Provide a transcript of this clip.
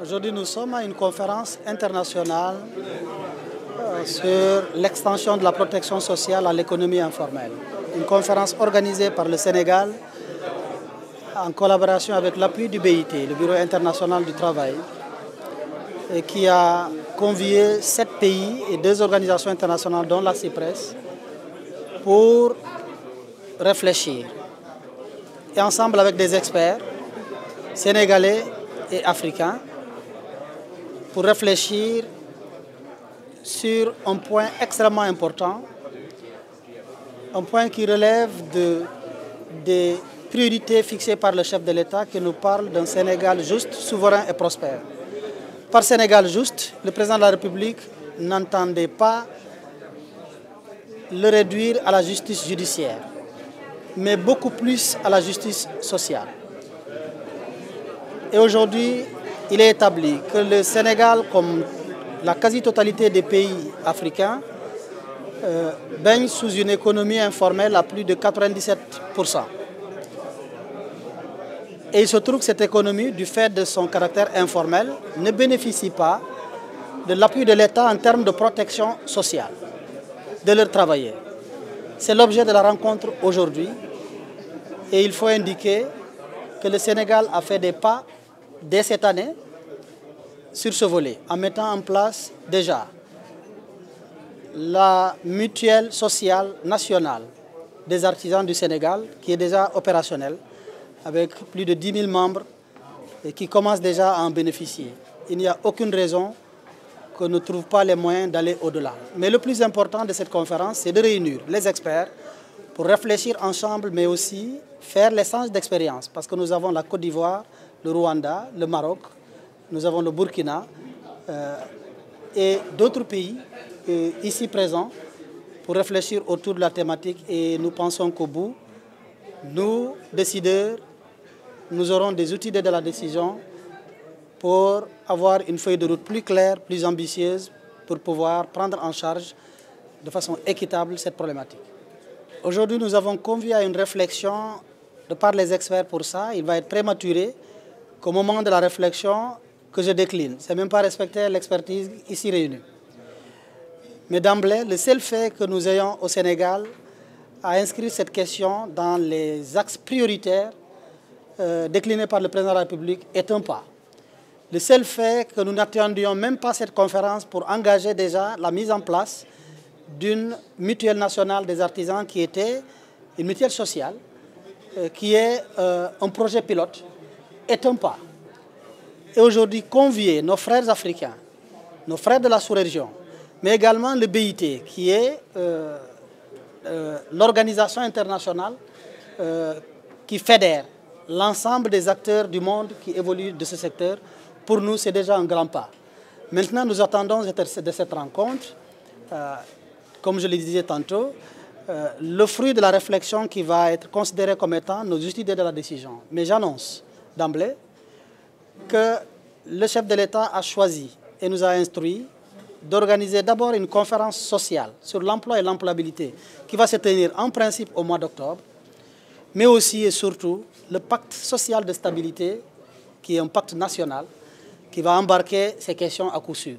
Aujourd'hui, nous sommes à une conférence internationale sur l'extension de la protection sociale à l'économie informelle. Une conférence organisée par le Sénégal en collaboration avec l'appui du BIT, le Bureau international du travail, et qui a convié 7 pays et 2 organisations internationales, dont la CIPRES, pour réfléchir. Et ensemble avec des experts sénégalais et africains, pour réfléchir sur un point extrêmement important, un point qui relève des priorités fixées par le chef de l'État, qui nous parle d'un Sénégal juste, souverain et prospère. Par Sénégal juste, le président de la République n'entendait pas le réduire à la justice judiciaire, mais beaucoup plus à la justice sociale. Et aujourd'hui, il est établi que le Sénégal, comme la quasi-totalité des pays africains, baigne sous une économie informelle à plus de 97%. Et il se trouve que cette économie, du fait de son caractère informel, ne bénéficie pas de l'appui de l'État en termes de protection sociale de leurs travailleurs. C'est l'objet de la rencontre aujourd'hui. Et il faut indiquer que le Sénégal a fait des pas dès cette année sur ce volet, en mettant en place déjà la mutuelle sociale nationale des artisans du Sénégal, qui est déjà opérationnelle, avec plus de 10 000 membres et qui commence déjà à en bénéficier. Il n'y a aucune raison qu'on ne trouve pas les moyens d'aller au-delà. Mais le plus important de cette conférence, c'est de réunir les experts pour réfléchir ensemble, mais aussi faire l'échange d'expériences. Parce que nous avons la Côte d'Ivoire, le Rwanda, le Maroc, nous avons le Burkina et d'autres pays ici présents pour réfléchir autour de la thématique. Et nous pensons qu'au bout, nous, décideurs, nous aurons des outils d'aide à la décision pour avoir une feuille de route plus claire, plus ambitieuse, pour pouvoir prendre en charge de façon équitable cette problématique. Aujourd'hui, nous avons convié à une réflexion de par les experts pour ça. Il va être prématuré qu'au moment de la réflexion que je décline. Ce n'est même pas respecter l'expertise ici réunie. Mais d'emblée, le seul fait que nous ayons au Sénégal à inscrire cette question dans les axes prioritaires déclinés par le président de la République est un pas. Le seul fait que nous n'attendions même pas cette conférence pour engager déjà la mise en place d'une mutuelle nationale des artisans qui était une mutuelle sociale, qui est un projet pilote, est un pas. Et aujourd'hui, convier nos frères africains, nos frères de la sous-région, mais également le BIT, qui est l'organisation internationale qui fédère l'ensemble des acteurs du monde qui évoluent de ce secteur, pour nous, c'est déjà un grand pas. Maintenant, nous attendons de cette rencontre, comme je le disais tantôt, le fruit de la réflexion qui va être considérée comme étant nos outils d'aide à la décision. Mais j'annonce d'emblée que le chef de l'État a choisi et nous a instruit d'organiser d'abord une conférence sociale sur l'emploi et l'employabilité qui va se tenir en principe au mois d'octobre, mais aussi et surtout le pacte social de stabilité qui est un pacte national qui va embarquer ces questions à coup sûr.